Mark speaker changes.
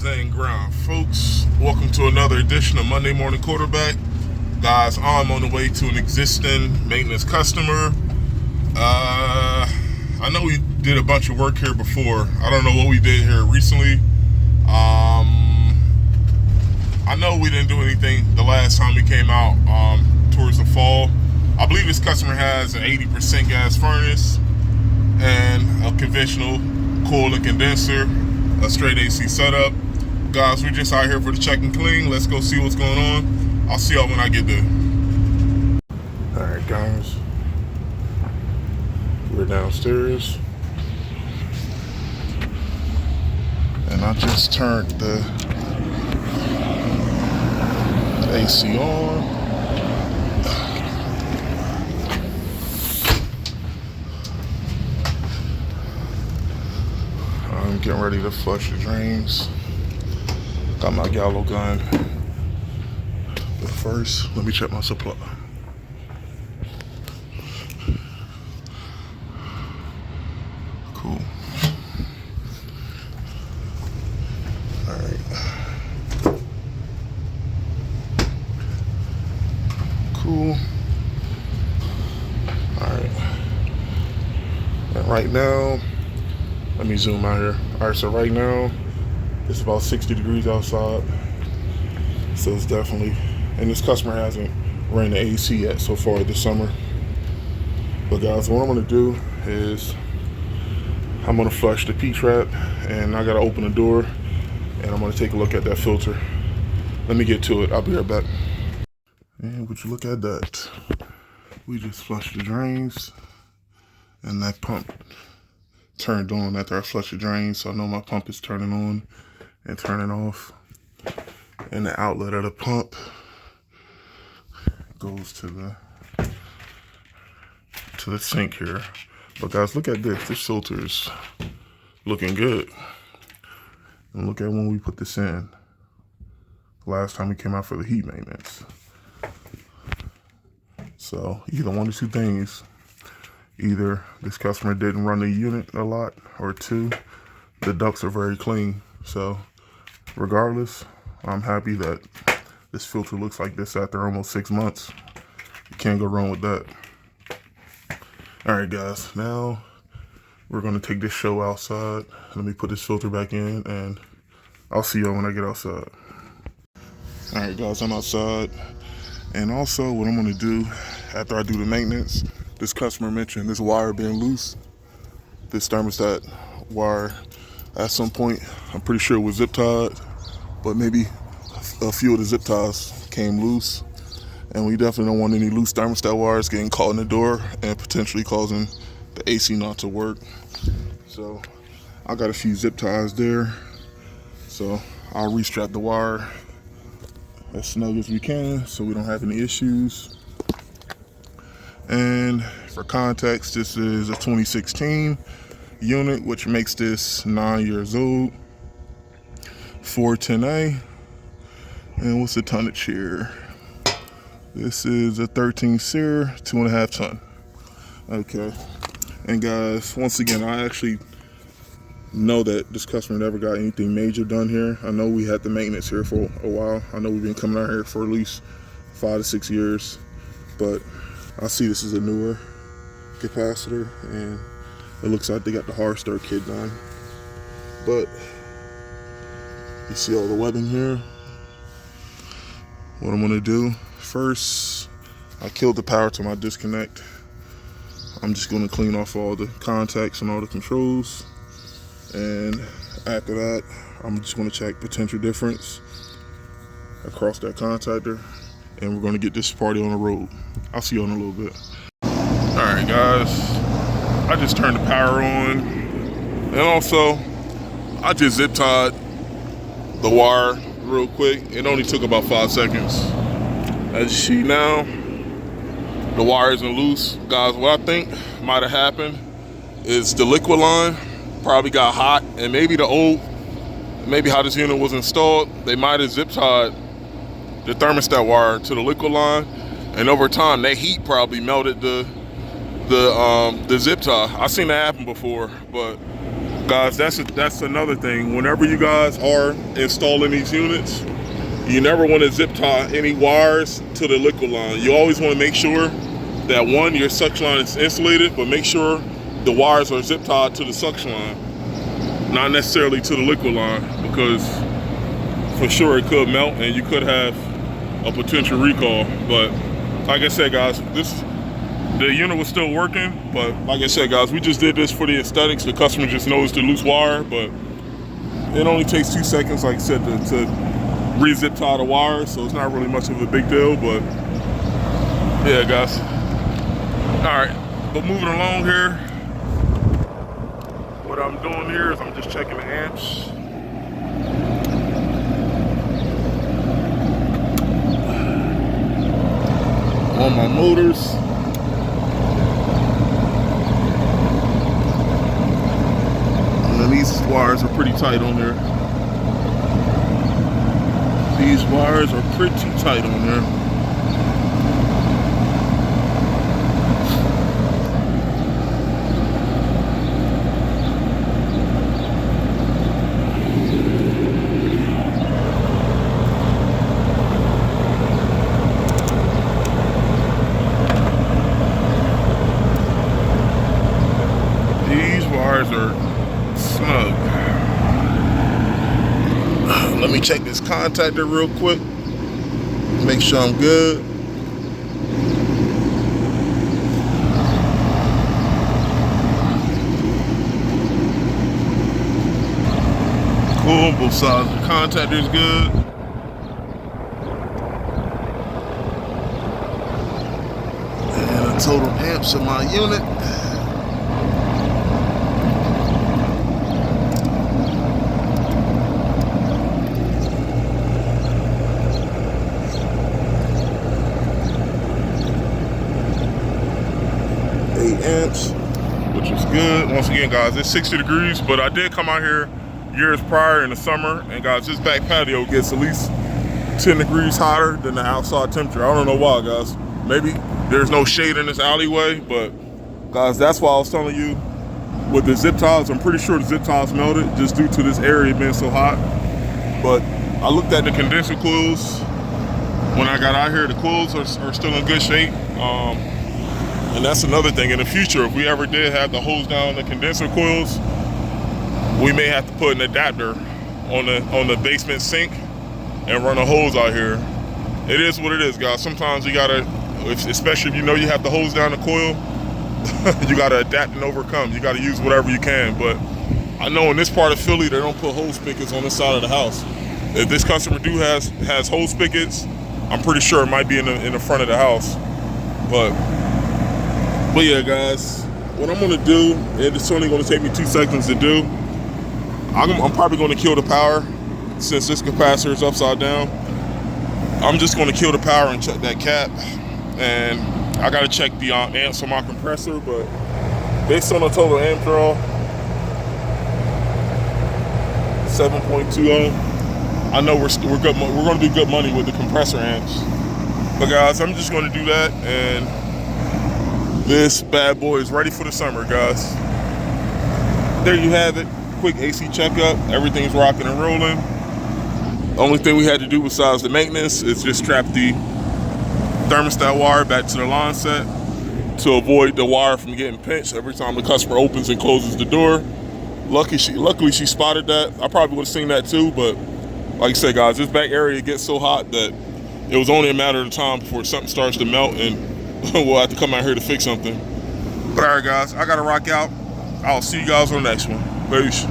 Speaker 1: and ground, folks. Welcome to another edition of Monday Morning Quarterback. Guys, I'm on the way to an existing maintenance customer. I know we did a bunch of work here before. I don't know what we did here recently. I know we didn't do anything the last time we came out towards the fall. I believe this customer has an 80% gas furnace and a conventional coil and condenser, a straight AC setup. Guys, we're just out here for the check and clean. Let's go see what's going on. I'll see y'all when I get there. Alright guys, we're downstairs and I just turned the AC on. I'm getting ready to flush the drains. Got my gallo gun. But first, let me check my supply. Cool. Alright. Cool. Alright. And right now, let me zoom out here. Alright, so right now, it's about 60 degrees outside. So it's definitely, and this customer hasn't ran the AC yet so far this summer. But guys, what I'm gonna do is, I'm gonna flush the P-trap, and I gotta open the door, and I'm gonna take a look at that filter. Let me get to it, I'll be right back. And would you look at that? We just flushed the drains, and that pump turned on after I flushed the drains, so I know my pump is turning on and turning off. And the outlet of the pump goes to the sink here. But guys, look at this. This filter is looking good. And look at when we put this in. Last time we came out for the heat maintenance. So either one of two things. Either this customer didn't run the unit a lot, or two, the ducts are very clean. So regardless, I'm happy that this filter looks like this after almost 6 months. You can't go wrong with that. All right, guys, now we're gonna take this show outside. Let me put this filter back in, and I'll see y'all when I get outside. All right, guys, I'm outside. And also what I'm gonna do after I do the maintenance, this customer mentioned this wire being loose. This thermostat wire, at some point, I'm pretty sure it was zip tied, but maybe a few of the zip ties came loose. And we definitely don't want any loose thermostat wires getting caught in the door and potentially causing the AC not to work. So I got a few zip ties there. So I'll restrap the wire as snug as we can so we don't have any issues. And for context, this is a 2016 unit, which makes this 9 years old. 410A. And what's the tonnage here? This is a 13 SEER, 2.5 ton. Okay. And guys, once again, I actually know that this customer never got anything major done here. I know we had the maintenance here for a while. I know we've been coming out here for at least 5 to 6 years, but I see this is a newer capacitor, and it looks like they got the hard start kit done. But you see all the webbing here. What I'm gonna do first, I killed the power to my disconnect. I'm just gonna clean off all the contacts and all the controls. And after that, I'm just gonna check potential difference across that contactor, and we're gonna get this party on the road. I'll see you in a little bit. All right, guys, I just turned the power on, and also I just zip tied the wire real quick. It only took about 5 seconds. As you see now, the wire isn't loose. Guys, what I think might have happened is the liquid line probably got hot, and maybe maybe how this unit was installed, they might have zip tied the thermostat wire to the liquid line, and over time that heat probably melted the zip tie. I've seen that happen before, but Guys, that's another thing. Whenever you guys are installing these units, you never want to zip tie any wires to the liquid line. You always want to make sure that one, your suction line is insulated, but make sure the wires are zip tied to the suction line, not necessarily to the liquid line, because for sure it could melt and you could have a potential recall. But like I said, guys, the unit was still working, but like I said, guys, we just did this for the aesthetics. The customer just knows the loose wire, but it only takes 2 seconds, like I said, to re-zip tie the wire, so it's not really much of a big deal. But yeah, guys. All right, but moving along here, what I'm doing here is I'm just checking the amps. On my motors. And these wires are pretty tight on there. These wires are pretty tight on there. Are snug. Let me check this contactor real quick, make sure I'm good. Cool, both sides of the contactor is good. And the total amps of my unit. Amps, which is good. Once again, guys, it's 60 degrees, but I did come out here years prior in the summer, and guys, this back patio gets at least 10 degrees hotter than the outside temperature. I don't know why, guys. Maybe there's no shade in this alleyway, but guys, that's why I was telling you with the zip ties, I'm pretty sure the zip ties melted just due to this area being so hot. But I looked at the condenser coils when I got out here. The coils are still in good shape. And that's another thing. In the future, if we ever did have to hose down the condenser coils, we may have to put an adapter on the basement sink and run a hose out here. It is what it is, guys. Sometimes you gotta, especially if you know you have to hose down the coil, you gotta adapt and overcome. You gotta use whatever you can. But I know in this part of Philly, they don't put hose spigots on this side of the house. If this customer has hose spigots, I'm pretty sure it might be in the front of the house. But yeah, guys, what I'm gonna do, and it's only gonna take me 2 seconds to do, I'm probably gonna kill the power since this capacitor is upside down. I'm just gonna kill the power and check that cap, and I gotta check the amps on my compressor, but based on the total amp draw, 7.20, I know we're good. We're gonna do good money with the compressor amps. But guys, I'm just gonna do that, and this bad boy is ready for the summer, guys. There you have it. Quick AC checkup. Everything's rocking and rolling. The only thing we had to do besides the maintenance is just strap the thermostat wire back to the line set to avoid the wire from getting pinched every time the customer opens and closes the door. Luckily she spotted that. I probably would have seen that too, but like I said, guys, this back area gets so hot that it was only a matter of time before something starts to melt and we'll have to come out here to fix something. But all right, guys, I gotta rock out. I'll see you guys on the next one. Peace.